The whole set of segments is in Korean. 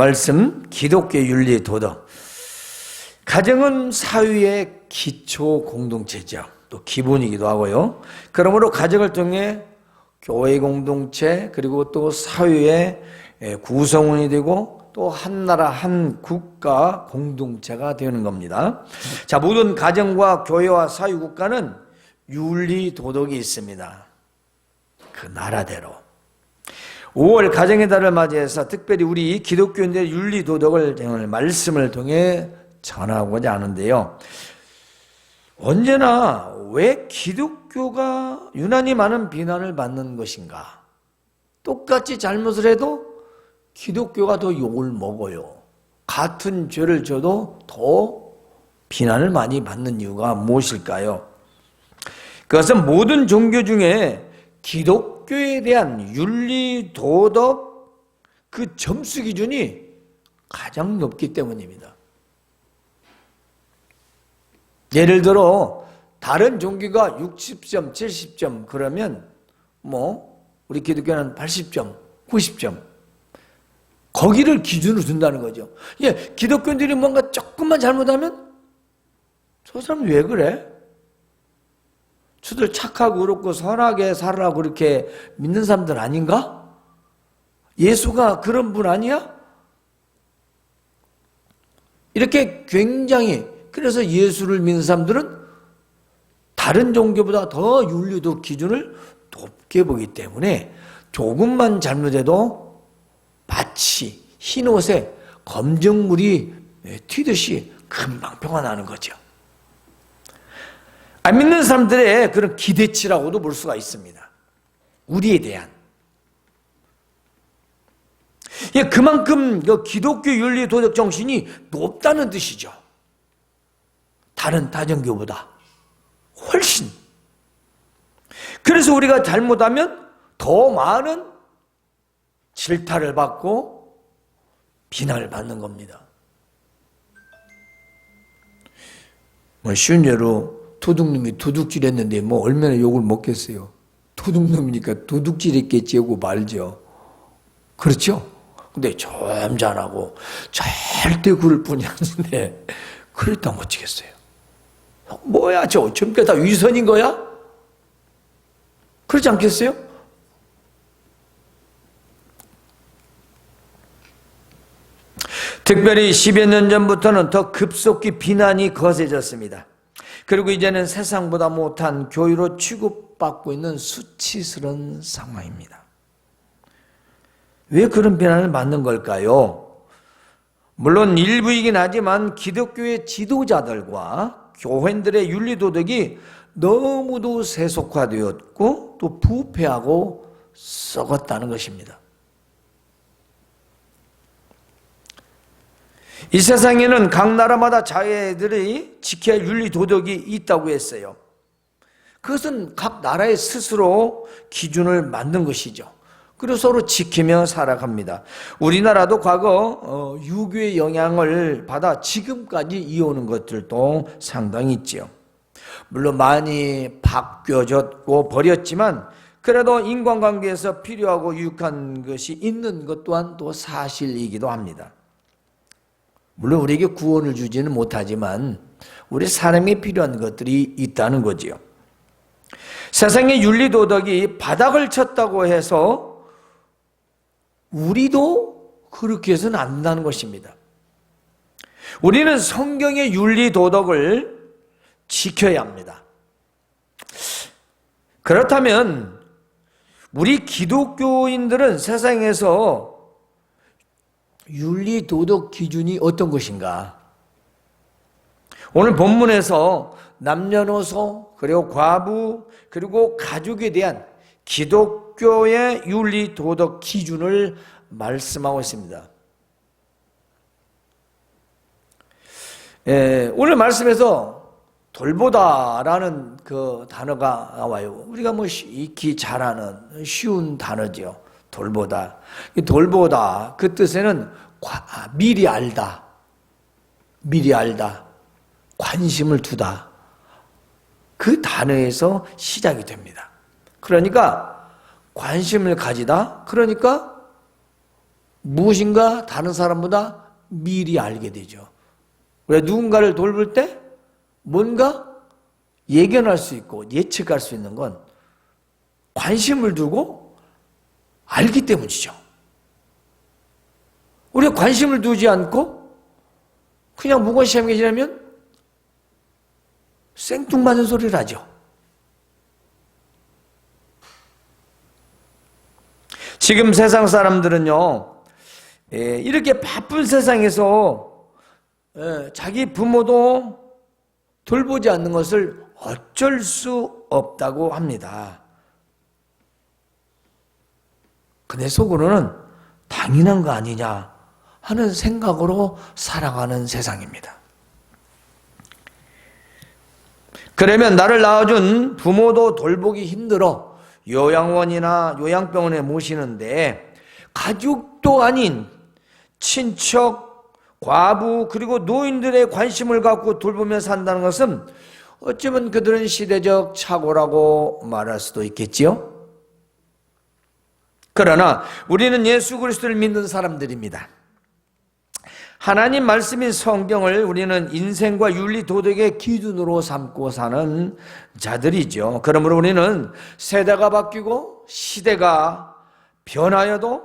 말씀, 기독교 윤리 도덕. 가정은 사회의 기초 공동체죠. 또 기본이기도 하고요. 그러므로 가정을 통해 교회 공동체 그리고 또 사회의 구성원이 되고 또 한 나라 한 국가 공동체가 되는 겁니다. 자, 모든 가정과 교회와 사회 국가는 윤리 도덕이 있습니다. 그 나라대로. 5월 가정의 달을 맞이해서 특별히 우리 기독교인들의 윤리 도덕을 오늘 말씀을 통해 전하고자 하는데요. 언제나 왜 기독교가 유난히 많은 비난을 받는 것인가? 똑같이 잘못을 해도 기독교가 더 욕을 먹어요. 같은 죄를 져도 더 비난을 많이 받는 이유가 무엇일까요? 그것은 모든 종교 중에 기독교에 대한 윤리 도덕 그 점수 기준이 가장 높기 때문입니다. 예를 들어 다른 종교가 60점, 70점 그러면 우리 기독교는 80점, 90점 거기를 기준으로 둔다는 거죠. 기독교인들이 뭔가 조금만 잘못하면 저 사람 왜 그래? 저들 착하고 그렇고 선하게 살으라고 그렇게 믿는 사람들 아닌가? 예수가 그런 분 아니야? 이렇게 굉장히 그래서 예수를 믿는 사람들은 다른 종교보다 더 윤리도덕 기준을 높게 보기 때문에 조금만 잘못해도 마치 흰옷에 검정물이 튀듯이 금방 표가 나는 거죠. 안 믿는 사람들의 그런 기대치라고도 볼 수가 있습니다. 우리에 대한. 그만큼 기독교 윤리 도덕 정신이 높다는 뜻이죠. 다른 다종교보다 훨씬. 그래서 우리가 잘못하면 더 많은 질타를 받고 비난을 받는 겁니다. 쉬운 예로 도둑놈이 도둑질 했는데 얼마나 욕을 먹겠어요. 도둑놈이니까 도둑질 했겠지 하고 말죠. 그렇죠? 근데 점잖하고 절대 그럴 뿐이 아닌데 그랬다면 어쩌겠어요? 뭐야 저 전부 다 위선인 거야? 그렇지 않겠어요? 특별히 10여 년 전부터는 더 급속히 비난이 거세졌습니다. 그리고 이제는 세상보다 못한 교회로 취급받고 있는 수치스러운 상황입니다. 왜 그런 비난을 받는 걸까요? 물론 일부이긴 하지만 기독교의 지도자들과 교회인들의 윤리도덕이 너무도 세속화되었고 또 부패하고 썩었다는 것입니다. 이 세상에는 각 나라마다 자기들이 지켜야 할 윤리 도덕이 있다고 했어요. 그것은 각 나라의 스스로 기준을 만든 것이죠. 그리고 서로 지키며 살아갑니다. 우리나라도 과거 유교의 영향을 받아 지금까지 이어오는 것들도 상당히 있죠. 물론 많이 바뀌어졌고 버렸지만 그래도 인간관계에서 필요하고 유익한 것이 있는 것 또한 또 사실이기도 합니다. 물론 우리에게 구원을 주지는 못하지만 우리 사람이 필요한 것들이 있다는 거지요. 세상의 윤리도덕이 바닥을 쳤다고 해서 우리도 그렇게 해서는 안 된다는 것입니다. 우리는 성경의 윤리도덕을 지켜야 합니다. 그렇다면 우리 기독교인들은 세상에서 윤리 도덕 기준이 어떤 것인가? 오늘 본문에서 남녀노소 그리고 과부 그리고 가족에 대한 기독교의 윤리 도덕 기준을 말씀하고 있습니다. 오늘 말씀에서 돌보다라는 그 단어가 나와요. 우리가 익히 잘 아는 쉬운 단어죠. 돌보다. 돌보다 그 뜻에는 미리 알다, 관심을 두다. 그 단어에서 시작이 됩니다. 그러니까 관심을 가지다. 그러니까 무엇인가 다른 사람보다 미리 알게 되죠. 왜 누군가를 돌볼 때 뭔가 예견할 수 있고 예측할 수 있는 건 관심을 두고 알기 때문이죠. 우리가 관심을 두지 않고 그냥 무관심하게 지내면 생뚱맞은 소리를 하죠. 지금 세상 사람들은요, 이렇게 바쁜 세상에서 자기 부모도 돌보지 않는 것을 어쩔 수 없다고 합니다. 근데 속으로는 당연한 거 아니냐 하는 생각으로 살아가는 세상입니다. 그러면 나를 낳아준 부모도 돌보기 힘들어 요양원이나 요양병원에 모시는데 가족도 아닌 친척, 과부 그리고 노인들의 관심을 갖고 돌보며 산다는 것은 어쩌면 그들은 시대적 착오라고 말할 수도 있겠지요. 그러나 우리는 예수 그리스도를 믿는 사람들입니다. 하나님 말씀인 성경을 우리는 인생과 윤리 도덕의 기준으로 삼고 사는 자들이죠. 그러므로 우리는 세대가 바뀌고 시대가 변하여도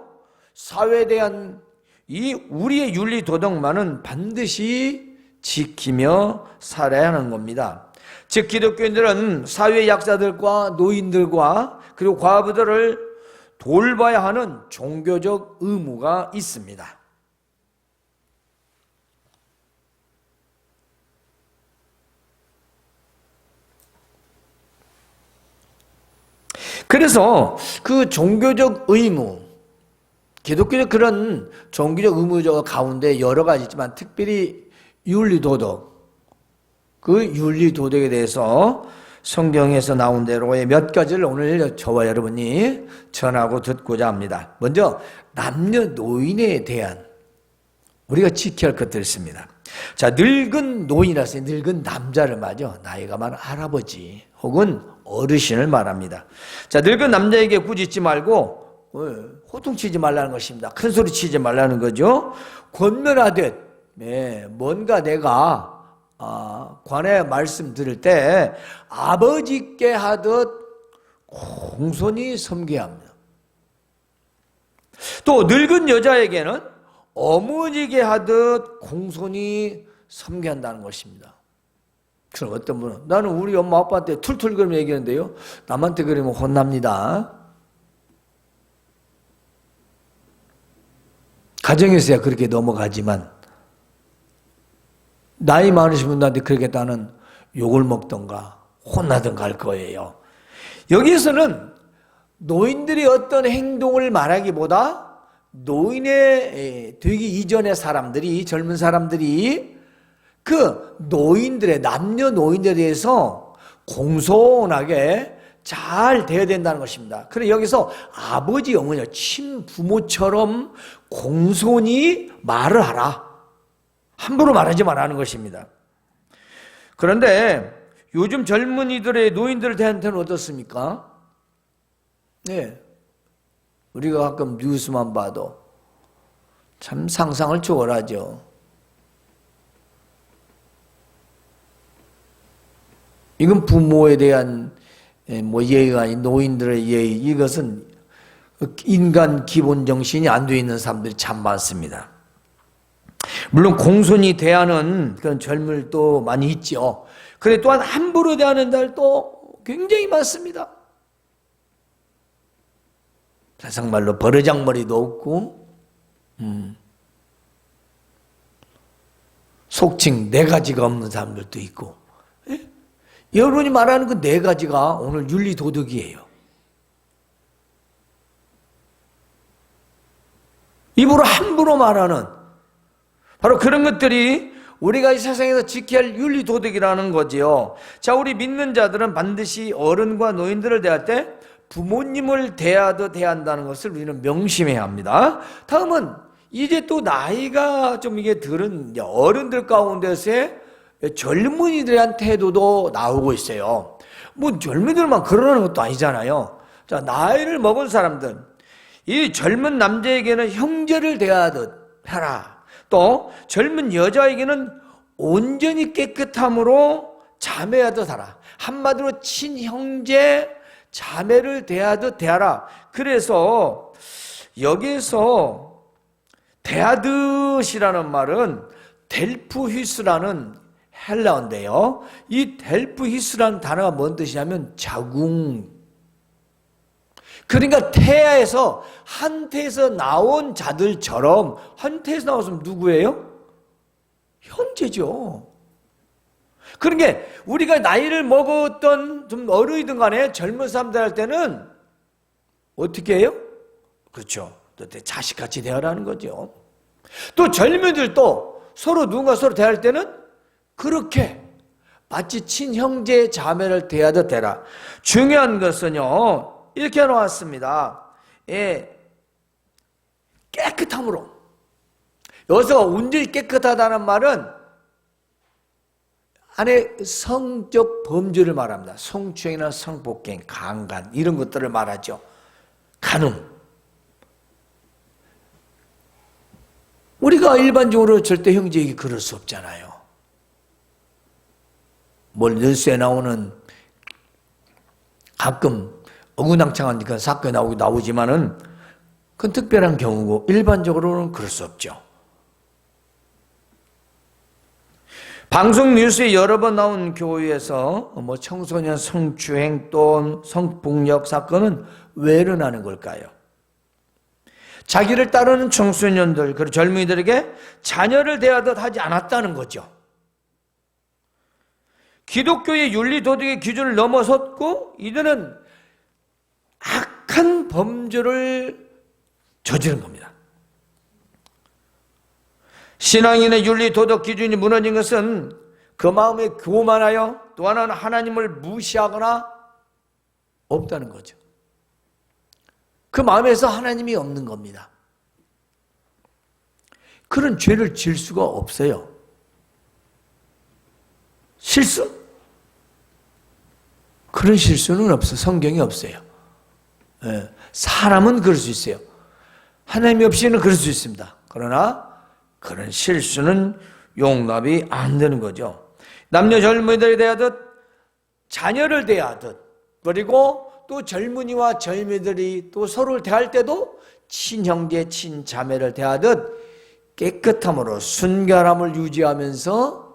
사회에 대한 이 우리의 윤리 도덕만은 반드시 지키며 살아야 하는 겁니다. 즉 기독교인들은 사회 약자들과 노인들과 그리고 과부들을 돌봐야 하는 종교적 의무가 있습니다. 그래서 그 종교적 의무, 기독교적 그런 종교적 의무 가운데 여러 가지 있지만 특별히 윤리도덕, 그 윤리도덕에 대해서 성경에서 나온 대로의 몇 가지를 오늘 저와 여러분이 전하고 듣고자 합니다. 먼저 남녀노인에 대한 우리가 지켜야 할 것들이 있습니다. 자, 늙은 노인이라서 늙은 남자를 말이죠. 나이가 많은 할아버지 혹은 어르신을 말합니다. 자, 늙은 남자에게 꾸짖지 말고 호통치지 말라는 것입니다. 큰 소리 치지 말라는 거죠. 권면하듯 뭔가 내가 관에 말씀 들을 때 아버지께 하듯 공손히 섬겨야 합니다. 또 늙은 여자에게는 어머니께 하듯 공손히 섬겨야 한다는 것입니다. 그럼 어떤 분은 나는 우리 엄마 아빠한테 툴툴거리며 얘기하는데요, 남한테 그러면 혼납니다. 가정에서야 그렇게 넘어가지만 나이 많으신 분들한테 그렇게 나는 욕을 먹던가 혼나던가 할 거예요. 여기에서는 노인들이 어떤 행동을 말하기보다 노인의 되기 이전의 사람들이, 젊은 사람들이 그 노인들의, 남녀 노인들에 대해서 공손하게 잘 대해야 된다는 것입니다. 그래서 여기서 아버지, 어머니, 친부모처럼 공손히 말을 하라. 함부로 말하지 말라는 것입니다. 그런데 요즘 젊은이들의 노인들을 대한 태는 어떻습니까? 네. 우리가 가끔 뉴스만 봐도 참 상상을 초월하죠. 이건 부모에 대한 예의가 아닌 노인들의 예의, 이것은 인간 기본 정신이 안 돼 있는 사람들이 참 많습니다. 물론 공손히 대하는 그런 젊은이도 많이 있죠. 그런데 또한 함부로 대하는 날도 굉장히 많습니다. 세상 말로 버르장머리도 없고, 속칭 네 가지가 없는 사람들도 있고. 예? 여러분이 말하는 그 네 가지가 오늘 윤리도덕이에요. 입으로 함부로 말하는 바로 그런 것들이 우리가 이 세상에서 지켜야 할 윤리도덕이라는 거지요. 자, 우리 믿는 자들은 반드시 어른과 노인들을 대할 때 부모님을 대하듯 대해야 한다는 것을 우리는 명심해야 합니다. 다음은 이제 또 나이가 좀 이게 들은 어른들 가운데서의 젊은이들에 대한 태도도 나오고 있어요. 뭐 젊은이들만 그러는 것도 아니잖아요. 자, 나이를 먹은 사람들, 이 젊은 남자에게는 형제를 대하듯 해라. 또 젊은 여자에게는 온전히 깨끗함으로 자매하듯 하라. 한마디로 친형제 자매를 대하듯 대하라. 그래서 여기서 대하듯이라는 말은 델프휘스라는 헬라어인데요, 이 델프휘스라는 단어가 뭔 뜻이냐면 자궁. 그러니까 태아에서 한태에서 나온 자들처럼, 한태에서 나왔으면 누구예요? 형제죠. 그러니까 우리가 나이를 먹었던 좀 어른이든 간에 젊은 사람들 할 때는 어떻게 해요? 그렇죠. 또 자식같이 대하라는 거죠. 또 젊은이들도 서로 누군가 서로 대할 때는 그렇게 마치 친형제 자매를 대하듯 대라. 중요한 것은요, 이렇게 나왔습니다. 예, 깨끗함으로. 여기서 온전히 깨끗하다는 말은 안에 성적 범죄를 말합니다. 성추행이나 성폭행, 강간 이런 것들을 말하죠. 간음. 우리가 일반적으로 절대 형제에게 그럴 수 없잖아요. 뉴스에 나오는 가끔 어긋낭창한 그런 사건이 나오지만은 그건 특별한 경우고 일반적으로는 그럴 수 없죠. 방송 뉴스에 여러 번 나온 교회에서 청소년 성추행 또 성폭력 사건은 왜 일어나는 걸까요? 자기를 따르는 청소년들 그리고 젊은이들에게 자녀를 대하듯 하지 않았다는 거죠. 기독교의 윤리 도덕의 기준을 넘어섰고 이들은 악한 범죄를 저지른 겁니다. 신앙인의 윤리 도덕 기준이 무너진 것은 그 마음에 교만하여 또 하나는 하나님을 무시하거나 없다는 거죠. 그 마음에서 하나님이 없는 겁니다. 그런 죄를 지을 수가 없어요. 실수? 그런 실수는 없어. 성경에 없어요. 예, 사람은 그럴 수 있어요. 하나님이 없이는 그럴 수 있습니다. 그러나 그런 실수는 용납이 안 되는 거죠. 남녀 젊은이들에 대하듯 자녀를 대하듯 그리고 또 젊은이와 젊은이들이 또 서로를 대할 때도 친형제 친자매를 대하듯 깨끗함으로 순결함을 유지하면서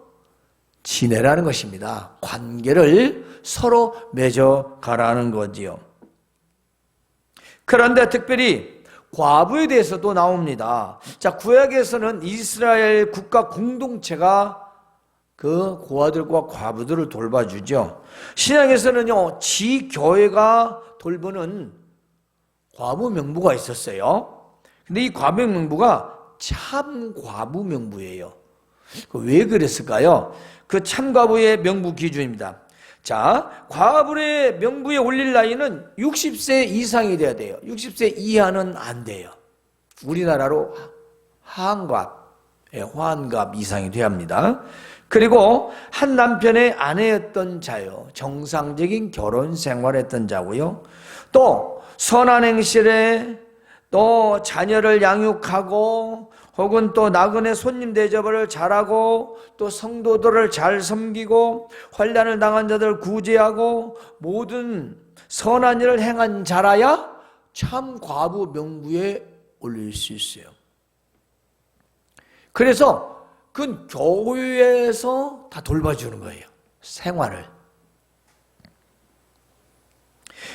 지내라는 것입니다. 관계를 서로 맺어가라는 거지요. 그런데 특별히 과부에 대해서도 나옵니다. 자, 구약에서는 이스라엘 국가 공동체가 그 고아들과 과부들을 돌봐주죠. 신약에서는요, 지교회가 돌보는 과부 명부가 있었어요. 근데 이 과부 명부가 참 과부 명부예요. 왜 그랬을까요? 그 참 과부의 명부 기준입니다. 자, 과부의 명부에 올릴 나이는 60세 이상이 돼야 돼요. 60세 이하는 안 돼요. 우리나라로 환갑 이상이 돼야 합니다. 그리고 한 남편의 아내였던 자요. 정상적인 결혼 생활했던 자고요. 또 선한 행실에 또 자녀를 양육하고 혹은 또 나그네 손님 대접을 잘하고 또 성도들을 잘 섬기고 환난을 당한 자들을 구제하고 모든 선한 일을 행한 자라야 참 과부 명부에 올릴 수 있어요. 그래서 그건 교회에서 다 돌봐주는 거예요. 생활을.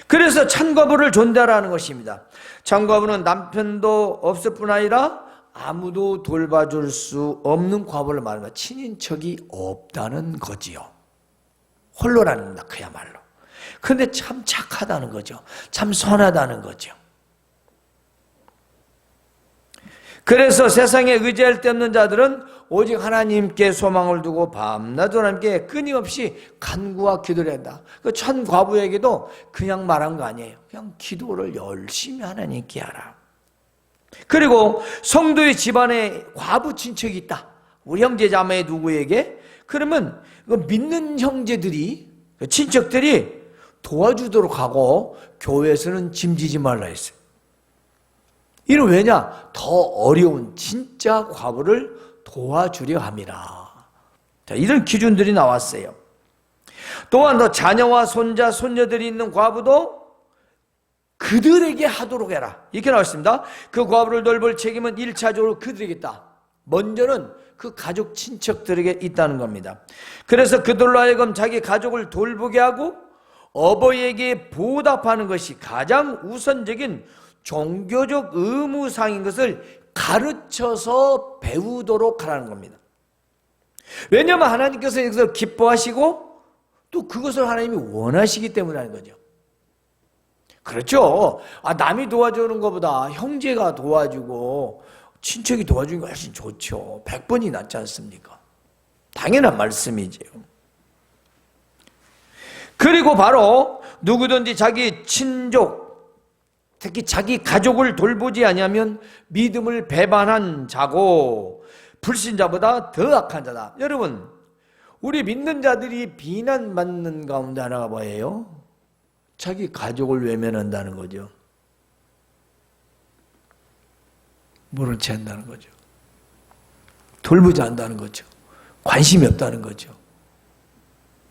그래서 참과부를 존대하라는 것입니다. 참과부는 남편도 없을 뿐 아니라 아무도 돌봐줄 수 없는 과부를 말합니다. 친인척이 없다는 거지요. 홀로라는 겁니다. 그야말로. 그런데 참 착하다는 거죠. 참 선하다는 거죠. 그래서 세상에 의지할 데 없는 자들은 오직 하나님께 소망을 두고 밤낮 하나님께 끊임없이 간구와 기도를 한다. 그 천 과부에게도 그냥 말한 거 아니에요. 그냥 기도를 열심히 하나님께 하라. 그리고 성도의 집안에 과부 친척이 있다. 우리 형제 자매 누구에게? 그러면 믿는 형제들이, 친척들이 도와주도록 하고 교회에서는 짐지지 말라 했어요. 이는 왜냐? 더 어려운 진짜 과부를 도와주려 함이라. 자, 이런 기준들이 나왔어요. 또한 더 자녀와 손자, 손녀들이 있는 과부도 그들에게 하도록 해라. 이렇게 나왔습니다. 그 과부를 돌볼 책임은 1차적으로 그들에게 있다. 먼저는 그 가족 친척들에게 있다는 겁니다. 그래서 그들로 하여금 자기 가족을 돌보게 하고 어버이에게 보답하는 것이 가장 우선적인 종교적 의무상인 것을 가르쳐서 배우도록 하라는 겁니다. 왜냐하면 하나님께서 여기서 기뻐하시고 또 그것을 하나님이 원하시기 때문에 하는 거죠. 그렇죠. 남이 도와주는 것보다 형제가 도와주고 친척이 도와주는 게 훨씬 좋죠. 100번이 낫지 않습니까? 당연한 말씀이지요. 그리고 바로 누구든지 자기 친족, 특히 자기 가족을 돌보지 아니하면 믿음을 배반한 자고 불신자보다 더 악한 자다. 여러분, 우리 믿는 자들이 비난받는 가운데 하나가 뭐예요? 자기 가족을 외면한다는 거죠. 모른 채 한다는 거죠. 돌보지 않는다는 거죠. 관심이 없다는 거죠.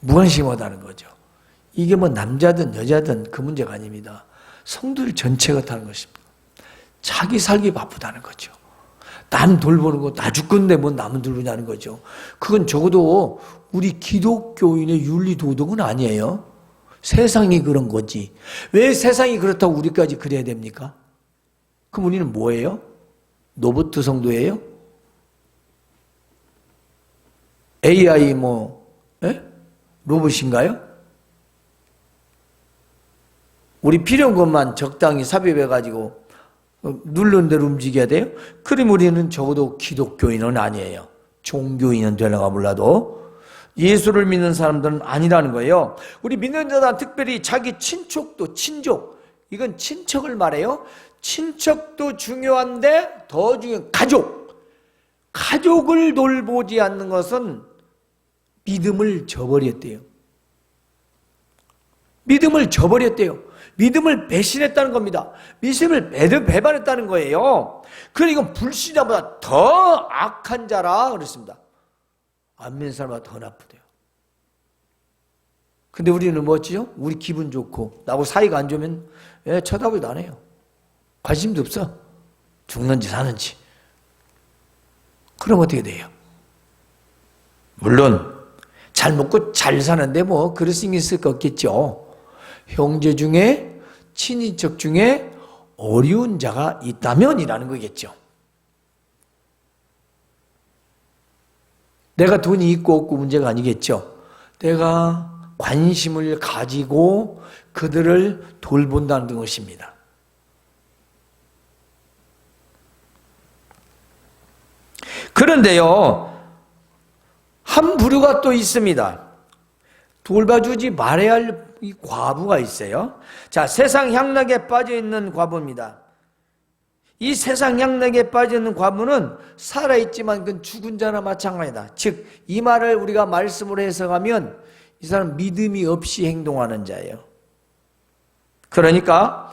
무관심하다는 거죠. 이게 뭐 남자든 여자든 그 문제가 아닙니다. 성도들 전체가 다는 것입니다. 자기 살기 바쁘다는 거죠. 남 돌보는 거 나 죽건데 뭐 남은 돌보냐는 거죠. 그건 적어도 우리 기독교인의 윤리 도덕은 아니에요. 세상이 그런 거지. 왜 세상이 그렇다고 우리까지 그래야 됩니까? 그럼 우리는 뭐예요? 로봇 성도예요? AI 로봇인가요? 우리 필요한 것만 적당히 삽입해가지고 누르는 대로 움직여야 돼요? 그럼 우리는 적어도 기독교인은 아니에요. 종교인은 되려가 몰라도 예수를 믿는 사람들은 아니라는 거예요. 우리 믿는 자들은 특별히 자기 친척도 친족, 이건 친척을 말해요. 친척도 중요한데 더 중요한 가족을 돌보지 않는 것은 믿음을 저버렸대요. 믿음을 배신했다는 겁니다. 믿음을 배반했다는 거예요. 그러니까 불신자보다 더 악한 자라 그랬습니다. 안 믿는 사람보다 더 나쁘대요. 근데 우리는 뭐지요? 우리 기분 좋고 나하고 사이가 안 좋으면 쳐다보지도 안 해요. 관심도 없어. 죽는지 사는지. 그럼 어떻게 돼요? 물론 잘 먹고 잘 사는데 뭐 그럴 수 있을 것 없겠죠. 형제 중에 친인척 중에 어려운 자가 있다면이라는 거겠죠. 내가 돈이 있고 없고 문제가 아니겠죠. 내가 관심을 가지고 그들을 돌본다는 것입니다. 그런데요, 한 부류가 또 있습니다. 돌봐주지 말아야 할 이 과부가 있어요. 자, 세상 향락에 빠져있는 과부입니다. 이 세상 향락에 빠져있는 과부는 살아있지만 그건 죽은 자나 마찬가지다. 즉, 이 말을 우리가 말씀으로 해석하면 이 사람 믿음이 없이 행동하는 자예요. 그러니까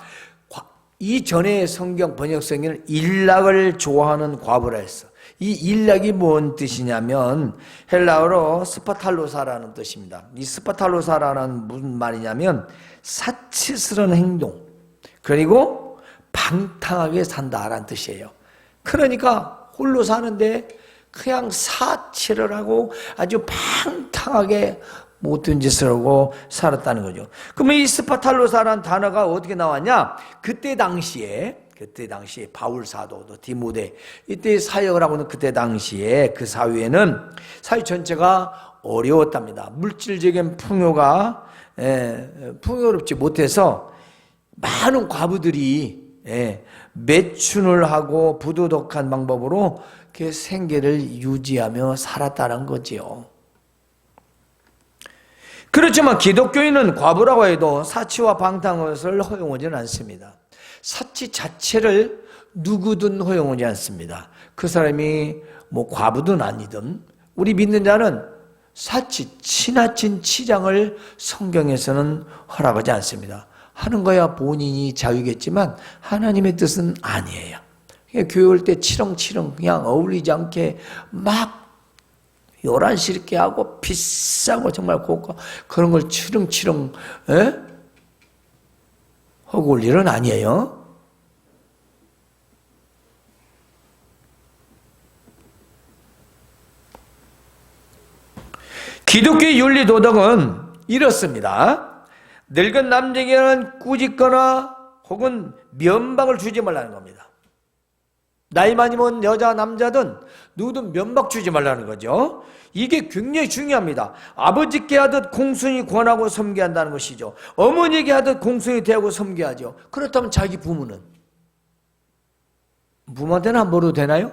이전에 성경 번역성에는 일락을 좋아하는 과부라 했어. 이 일락이 뭔 뜻이냐면 헬라어로 스파탈로사라는 뜻입니다. 이 스파탈로사라는 무슨 말이냐면 사치스러운 행동, 그리고 방탕하게 산다라는 뜻이에요. 그러니까 홀로 사는데 그냥 사치를 하고 아주 방탕하게 못된 짓을 하고 살았다는 거죠. 그러면 이 스파탈로사라는 단어가 어떻게 나왔냐? 그때 당시에 바울 사도, 또 디모데, 이때 사역을 하고는 그때 당시에 그 사회에는 사회 전체가 어려웠답니다. 물질적인 풍요가 풍요롭지 못해서 많은 과부들이 매춘을 하고 부도덕한 방법으로 그 생계를 유지하며 살았다는 거지요. 그렇지만 기독교인은 과부라고 해도 사치와 방탕을 허용하지는 않습니다. 사치 자체를 누구든 허용하지 않습니다. 그 사람이 뭐 과부든 아니든 우리 믿는 자는 사치, 지나친 치장을 성경에서는 허락하지 않습니다. 하는 거야 본인이 자유겠지만 하나님의 뜻은 아니에요. 교회 올 때 치렁치렁 그냥 어울리지 않게 막 요란스럽게 하고 비싸고 정말 고가 그런 걸 치렁치렁 하고 올 일은 아니에요. 기독교의 윤리 도덕은 이렇습니다. 늙은 남자에게는 꾸짖거나 혹은 면박을 주지 말라는 겁니다. 나이 많이 먹은 여자 남자든 누구든 면박 주지 말라는 거죠. 이게 굉장히 중요합니다. 아버지께 하듯 공손히 권하고 섬겨야 한다는 것이죠. 어머니에게 하듯 공손히 대하고 섬겨야죠. 그렇다면 자기 부모는? 부모한테는 함부로 되나요?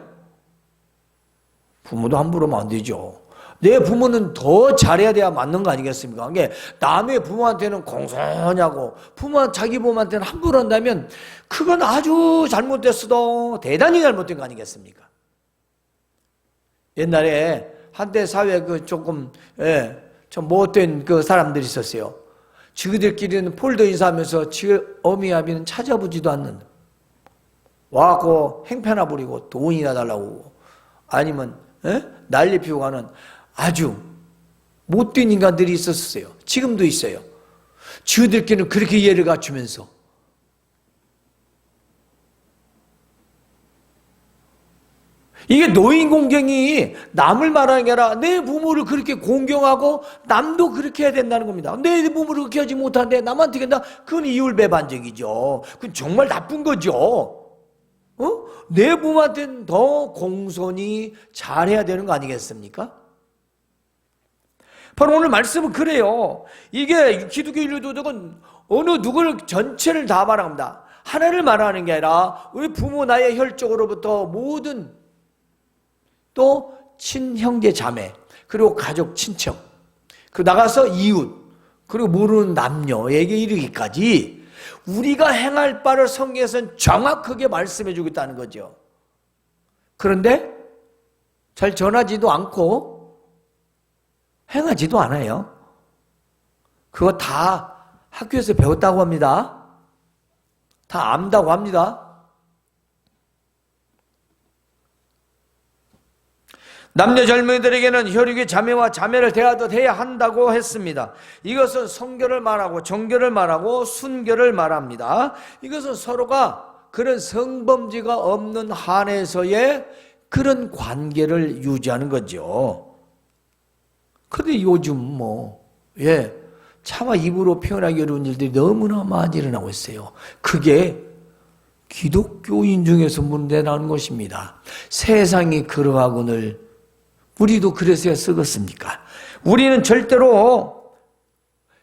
부모도 함부로 하면 안 되죠. 내 부모는 더 잘해야 돼야 맞는 거 아니겠습니까? 그게 남의 부모한테는 공손하고 자기 부모한테는 함부로 한다면 그건 아주 잘못됐어도 대단히 잘못된 거 아니겠습니까? 옛날에 한때 사회에 조금 좀 못된 그 사람들이 있었어요. 지그들끼리는 폴더 인사하면서 어미 아비는 찾아보지도 않는 와갖고 행패나 부리고 돈이나 달라고 아니면 난리 피우고 가는 아주 못된 인간들이 있었어요. 지금도 있어요. 지그들끼리는 그렇게 이해를 갖추면서 이게 노인 공경이 남을 말하는 게 아니라 내 부모를 그렇게 공경하고 남도 그렇게 해야 된다는 겁니다. 내 부모를 그렇게 하지 못하는데 남한테 된다? 그건 이율배반적이죠. 그건 정말 나쁜 거죠. 내 부모한테는 더 공손히 잘해야 되는 거 아니겠습니까? 바로 오늘 말씀은 그래요. 이게 기독교 윤리도덕은 어느 누구를 전체를 다 말합니다. 하나를 말하는 게 아니라 우리 부모 나의 혈족으로부터 모든 또 친형제 자매 그리고 가족 친척 그 나가서 이웃 그리고 모르는 남녀에게 이르기까지 우리가 행할 바를 성경에서는 정확하게 말씀해 주고 있다는 거죠. 그런데 잘 전하지도 않고 행하지도 않아요. 그거 다 학교에서 배웠다고 합니다. 다 안다고 합니다. 남녀 젊은이들에게는 혈육의 자매와 자매를 대하듯 해야 한다고 했습니다. 이것은 성결을 말하고 정결을 말하고 순결을 말합니다. 이것은 서로가 그런 성범죄가 없는 한에서의 그런 관계를 유지하는 거죠. 그런데 요즘 차마 입으로 표현하기 어려운 일들이 너무나 많이 일어나고 있어요. 그게 기독교인 중에서 문제나는 것입니다. 세상이 그러하거늘 우리도 그래서야 쓰겠습니까? 우리는 절대로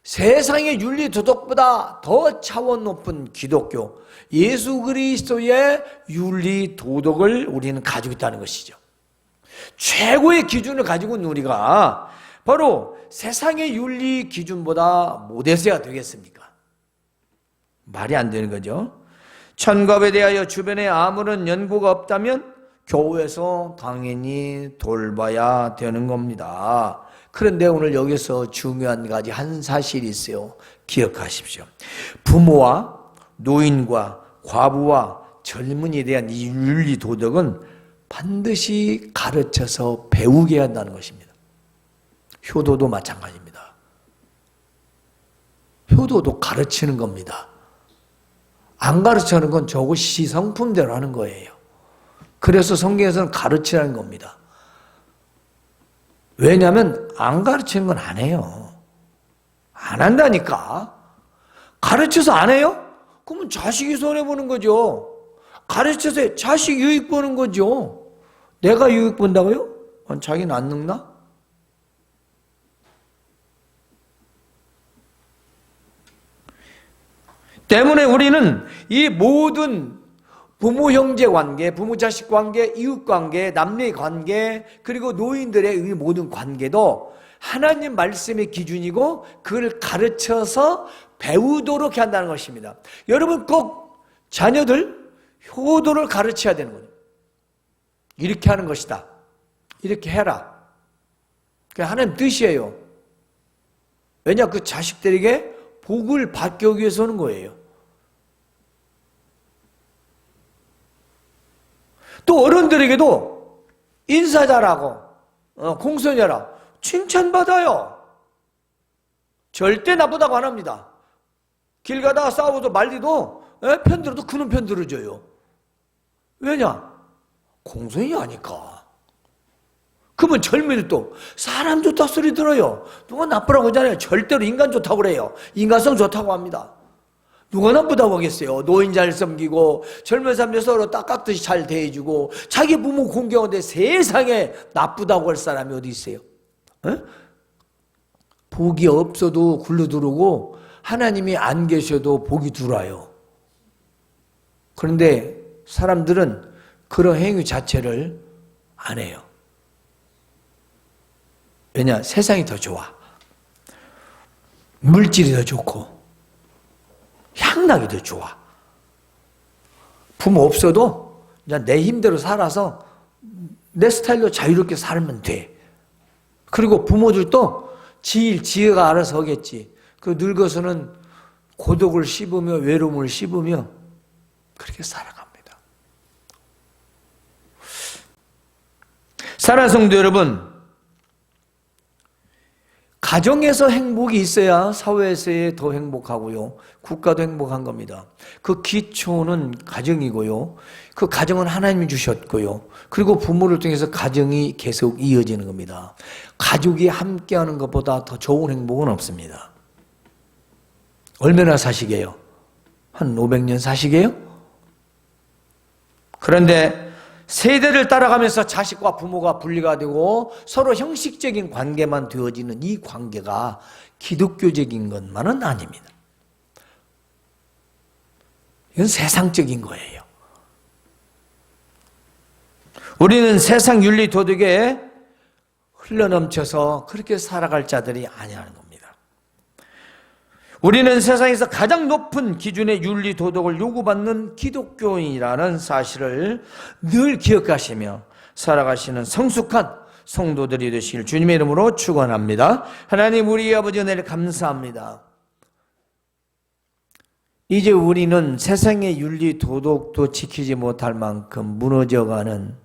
세상의 윤리 도덕보다 더 차원 높은 기독교, 예수 그리스도의 윤리 도덕을 우리는 가지고 있다는 것이죠. 최고의 기준을 가지고 있는 우리가 바로 세상의 윤리 기준보다 못해서야 되겠습니까? 말이 안 되는 거죠. 천국에 대하여 주변에 아무런 연구가 없다면 교회에서 당연히 돌봐야 되는 겁니다. 그런데 오늘 여기서 중요한 가지 한 사실이 있어요. 기억하십시오. 부모와 노인과 과부와 젊은이에 대한 이 윤리 도덕은 반드시 가르쳐서 배우게 한다는 것입니다. 효도도 마찬가지입니다. 효도도 가르치는 겁니다. 안 가르치는 건 저것이 성품대로 하는 거예요. 그래서 성경에서는 가르치라는 겁니다. 왜냐하면 안 가르치는 건 안 해요. 안 한다니까. 가르쳐서 안 해요? 그러면 자식이 손해보는 거죠. 가르쳐서 자식 유익 보는 거죠. 내가 유익 본다고요? 자기는 안 늙나? 때문에 우리는 이 모든 부모 형제 관계, 부모 자식 관계, 이웃 관계, 남녀의 관계, 그리고 노인들의 이 모든 관계도 하나님 말씀의 기준이고 그걸 가르쳐서 배우도록 한다는 것입니다. 여러분 꼭 자녀들 효도를 가르쳐야 되는 거예요. 이렇게 하는 것이다. 이렇게 해라. 그게 하나님 뜻이에요. 왜냐? 그 자식들에게 복을 받기 위해서 하는 거예요. 또 어른들에게도 인사 잘하고 공손해라 칭찬받아요. 절대 나쁘다고 안 합니다. 길 가다가 싸워도 말리도 편들어도 그는 편들어줘요. 왜냐? 공손이 아니까. 그러면 젊은이들 또 사람 좋다 소리 들어요. 누가 나쁘라고 하잖아요. 절대로 인간 좋다고 그래요. 인간성 좋다고 합니다. 누가 나쁘다고 하겠어요. 노인 잘 섬기고 젊은 사람들 서로 딱 깎듯이 잘 대해주고 자기 부모 공경하는데 세상에 나쁘다고 할 사람이 어디 있어요? 복이 없어도 굴러들어오고 하나님이 안 계셔도 복이 들어와요. 그런데 사람들은 그런 행위 자체를 안 해요. 왜냐? 세상이 더 좋아. 물질이 더 좋고 향락이 더 좋아. 부모 없어도 그냥 내 힘대로 살아서 내 스타일로 자유롭게 살면 돼. 그리고 부모들도 지가 알아서 하겠지. 그 늙어서는 고독을 씹으며 외로움을 씹으며 그렇게 살아갑니다. 사랑하는 성도 여러분, 가정에서 행복이 있어야 사회에서의 더 행복하고요. 국가도 행복한 겁니다. 그 기초는 가정이고요. 그 가정은 하나님이 주셨고요. 그리고 부모를 통해서 가정이 계속 이어지는 겁니다. 가족이 함께하는 것보다 더 좋은 행복은 없습니다. 얼마나 사시게요? 한 500년 사시게요? 그런데 세대를 따라가면서 자식과 부모가 분리가 되고 서로 형식적인 관계만 되어지는 이 관계가 기독교적인 것만은 아닙니다. 이건 세상적인 거예요. 우리는 세상 윤리 도덕에 흘러넘쳐서 그렇게 살아갈 자들이 아니라는 겁니다. 우리는 세상에서 가장 높은 기준의 윤리 도덕을 요구받는 기독교인이라는 사실을 늘 기억하시며 살아가시는 성숙한 성도들이 되시길 주님의 이름으로 축원합니다. 하나님 우리 아버지 은혜를 감사합니다. 이제 우리는 세상의 윤리 도덕도 지키지 못할 만큼 무너져가는